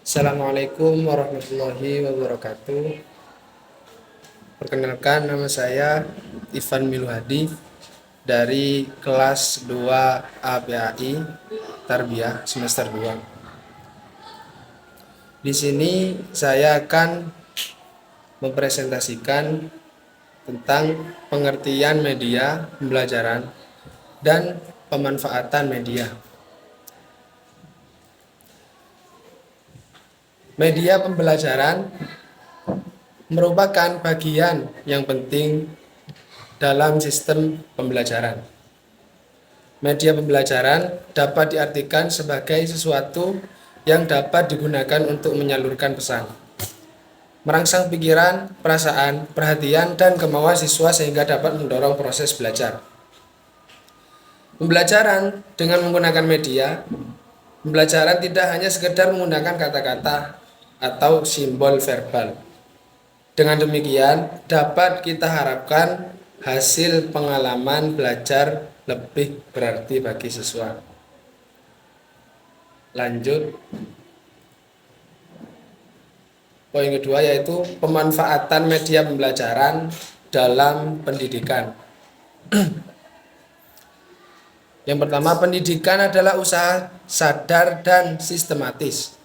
Assalamualaikum warahmatullahi wabarakatuh. Perkenalkan, nama saya Ivan Miluhadi dari kelas 2 APAI Tarbiyah semester 2. Di sini saya akan mempresentasikan tentang pengertian media pembelajaran dan pemanfaatan media. Media pembelajaran merupakan bagian yang penting dalam sistem pembelajaran. Media pembelajaran dapat diartikan sebagai sesuatu yang dapat digunakan untuk menyalurkan pesan, merangsang pikiran, perasaan, perhatian, dan kemauan siswa sehingga dapat mendorong proses belajar. Pembelajaran dengan menggunakan media, pembelajaran tidak hanya sekedar menggunakan kata-kata atau simbol verbal. Dengan demikian, dapat kita harapkan hasil pengalaman belajar lebih berarti bagi siswa. Lanjut. Poin kedua yaitu pemanfaatan media pembelajaran dalam pendidikan. Yang pertama, pendidikan adalah usaha sadar dan sistematis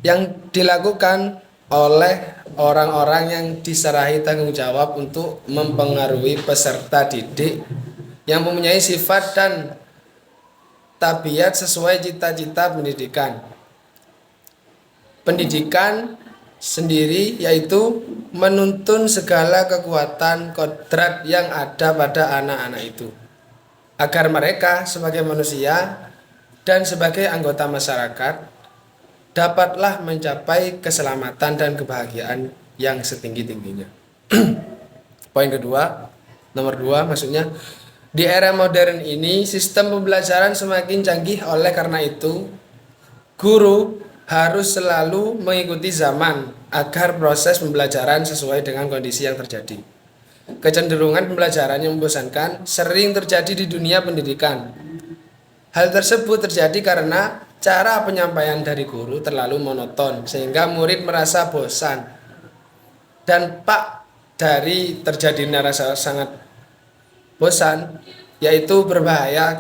yang dilakukan oleh orang-orang yang diserahi tanggung jawab untuk mempengaruhi peserta didik yang mempunyai sifat dan tabiat sesuai cita-cita pendidikan. Pendidikan sendiri yaitu menuntun segala kekuatan kodrat yang ada pada anak-anak itu, agar mereka sebagai manusia dan sebagai anggota masyarakat dapatlah mencapai keselamatan dan kebahagiaan yang setinggi-tingginya. Poin kedua, nomor 2 maksudnya, di era modern ini sistem pembelajaran semakin canggih, oleh karena itu guru harus selalu mengikuti zaman agar proses pembelajaran sesuai dengan kondisi yang terjadi. Kecenderungan pembelajaran yang membosankan sering terjadi di dunia pendidikan. Hal tersebut terjadi karena cara penyampaian dari guru terlalu monoton sehingga murid merasa bosan. Dampak dari terjadinya rasa sangat bosan yaitu berbahaya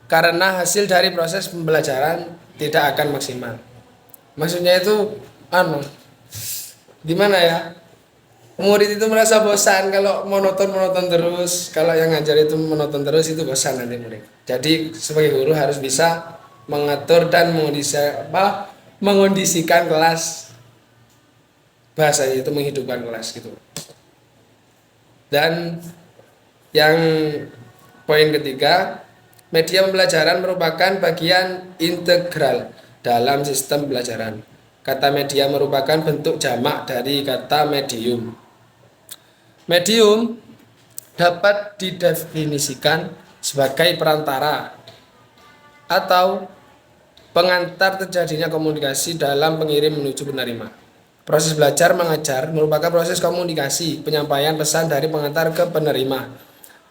karena hasil dari proses pembelajaran tidak akan maksimal. Maksudnya itu gimana ya? Murid itu merasa bosan kalau monoton terus. Kalau yang ngajar itu monoton terus, itu bosan nanti murid. Jadi sebagai guru harus bisa mengatur dan mengondisikan kelas, bahasanya itu menghidupkan kelas gitu. Dan yang poin ketiga, media pembelajaran merupakan bagian integral dalam sistem pembelajaran. Kata media merupakan bentuk jamak dari kata medium. Medium dapat didefinisikan sebagai perantara atau pengantar terjadinya komunikasi dalam pengirim menuju penerima. Proses belajar mengajar merupakan proses komunikasi, penyampaian pesan dari pengantar ke penerima.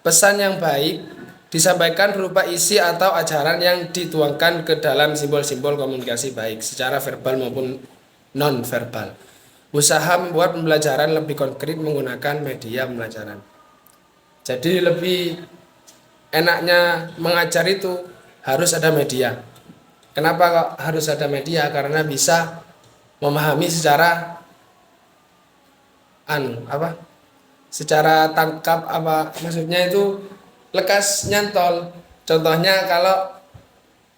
Pesan yang baik disampaikan berupa isi atau ajaran yang dituangkan ke dalam simbol-simbol komunikasi baik secara verbal maupun non-verbal. Usaha membuat pembelajaran lebih konkret menggunakan media pembelajaran. Jadi lebih enaknya mengajar itu harus ada media. Kenapa kok harus ada media? Karena bisa memahami secara secara tangkap, maksudnya itu lekas nyantol. Contohnya kalau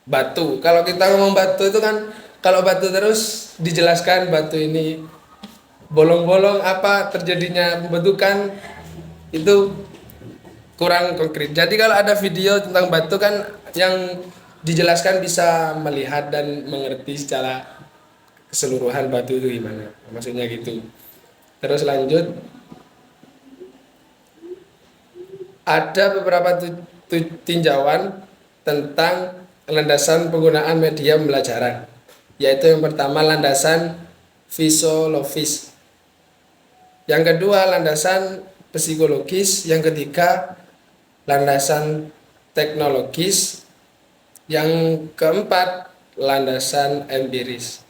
batu, kalau kita ngomong batu itu kan, kalau batu terus dijelaskan batu ini bolong-bolong apa terjadinya pembentukan, itu kurang konkret. Jadi kalau ada video tentang batu kan yang dijelaskan bisa melihat dan mengerti secara keseluruhan batu itu gimana, maksudnya gitu. Terus lanjut, ada beberapa tinjauan tentang landasan penggunaan media pembelajaran, yaitu yang pertama landasan fisiologis, yang kedua landasan psikologis, yang ketiga landasan teknologis, yang keempat landasan empiris.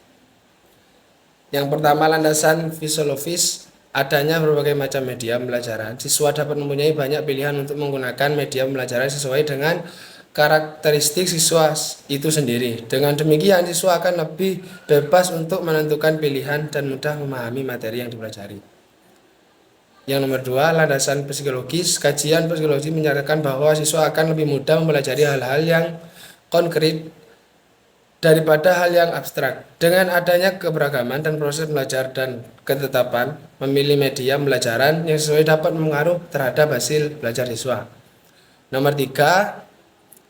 Yang pertama, landasan fisiologis, adanya berbagai macam media pembelajaran. Siswa dapat mempunyai banyak pilihan untuk menggunakan media pembelajaran sesuai dengan karakteristik siswa itu sendiri. Dengan demikian, siswa akan lebih bebas untuk menentukan pilihan dan mudah memahami materi yang dipelajari. Yang nomor dua, landasan psikologis. Kajian psikologi menyatakan bahwa siswa akan lebih mudah mempelajari hal-hal yang konkret daripada hal yang abstrak. Dengan adanya keberagaman dan proses belajar dan ketetapan, memilih media pembelajaran yang sesuai dapat mengaruh terhadap hasil belajar siswa. Nomor tiga,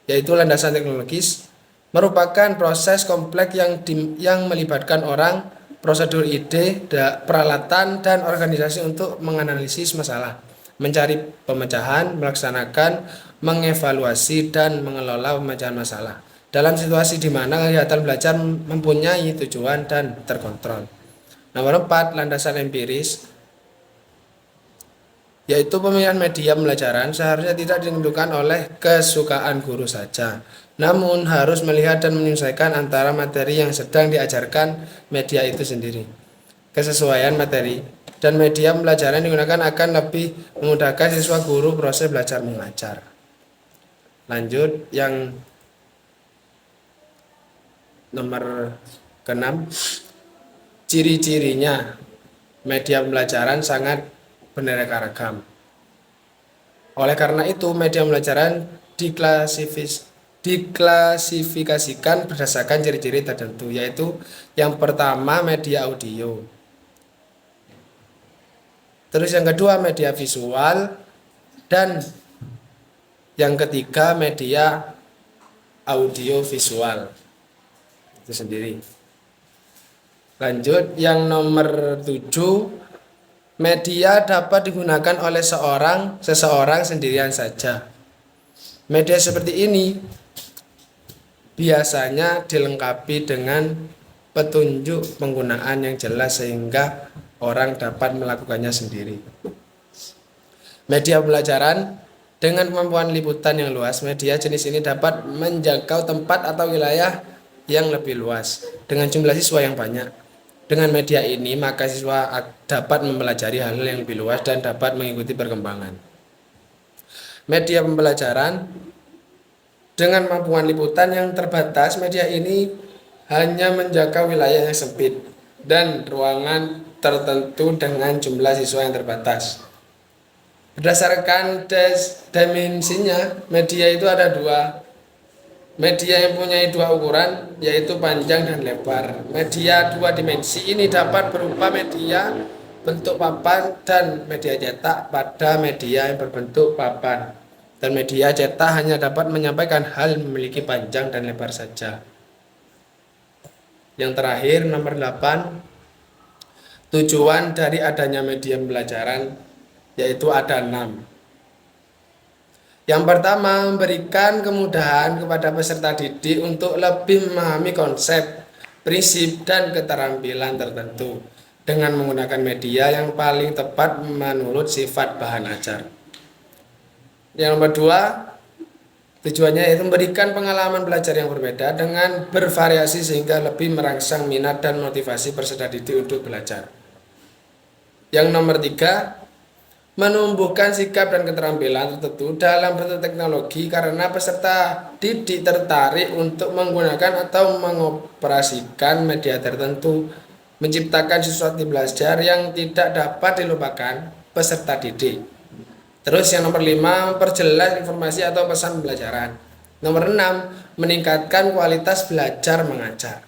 yaitu landasan teknologis, merupakan proses kompleks yang melibatkan orang, prosedur, ide, peralatan, dan organisasi untuk menganalisis masalah, mencari pemecahan, melaksanakan, mengevaluasi, dan mengelola pemecahan masalah dalam situasi di mana kegiatan belajar mempunyai tujuan dan terkontrol. Nomor 4, landasan empiris, yaitu pemilihan media pembelajaran seharusnya tidak ditentukan oleh kesukaan guru saja, namun harus melihat dan menyesuaikan antara materi yang sedang diajarkan media itu sendiri. Kesesuaian materi dan media pembelajaran digunakan akan lebih memudahkan siswa guru proses belajar mengajar. Lanjut, yang nomor ke-6, ciri-cirinya media pembelajaran sangat beraneka ragam. Oleh karena itu, media pembelajaran diklasifikasikan berdasarkan ciri-ciri tertentu, yaitu yang pertama, media audio. Terus yang kedua, media visual, dan yang ketiga, media audio visual itu sendiri. Lanjut, yang nomor 7, media dapat digunakan oleh seseorang sendirian saja. Media seperti ini biasanya dilengkapi dengan petunjuk penggunaan yang jelas sehingga orang dapat melakukannya sendiri. Media pembelajaran dengan kemampuan liputan yang luas, media jenis ini dapat menjangkau tempat atau wilayah yang lebih luas dengan jumlah siswa yang banyak. Dengan media ini, maka siswa dapat mempelajari hal yang lebih luas dan dapat mengikuti perkembangan. Media pembelajaran dengan kemampuan liputan yang terbatas, media ini hanya menjangkau wilayah yang sempit dan ruangan tertentu dengan jumlah siswa yang terbatas. Berdasarkan dimensinya, media itu ada dua. Media yang mempunyai dua ukuran, yaitu panjang dan lebar. Media dua dimensi ini dapat berupa media bentuk papan dan media cetak pada media yang berbentuk papan. Dan media cetak hanya dapat menyampaikan hal memiliki panjang dan lebar saja. Yang terakhir, nomor 8, tujuan dari adanya media pembelajaran, yaitu ada 6. Yang pertama, memberikan kemudahan kepada peserta didik untuk lebih memahami konsep, prinsip, dan keterampilan tertentu dengan menggunakan media yang paling tepat menurut sifat bahan ajar. Yang nomor 2, tujuannya yaitu memberikan pengalaman belajar yang berbeda dengan bervariasi sehingga lebih merangsang minat dan motivasi peserta didik untuk belajar. Yang nomor 3, menumbuhkan sikap dan keterampilan tertentu dalam bentuk teknologi karena peserta didik tertarik untuk menggunakan atau mengoperasikan media tertentu, menciptakan sesuatu belajar yang tidak dapat dilupakan peserta didik. Terus yang nomor 5, memperjelas informasi atau pesan pembelajaran. Nomor 6, meningkatkan kualitas belajar mengajar.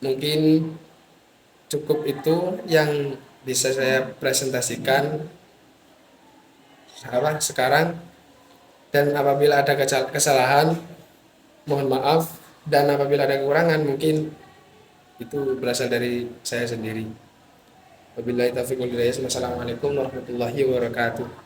Mungkin cukup itu yang bisa saya presentasikan sekarang, dan apabila ada kesalahan mohon maaf, dan apabila ada kekurangan mungkin itu berasal dari saya sendiri. Wabillahi taufiq wal hidayah. Wassalamualaikum warahmatullahi wabarakatuh.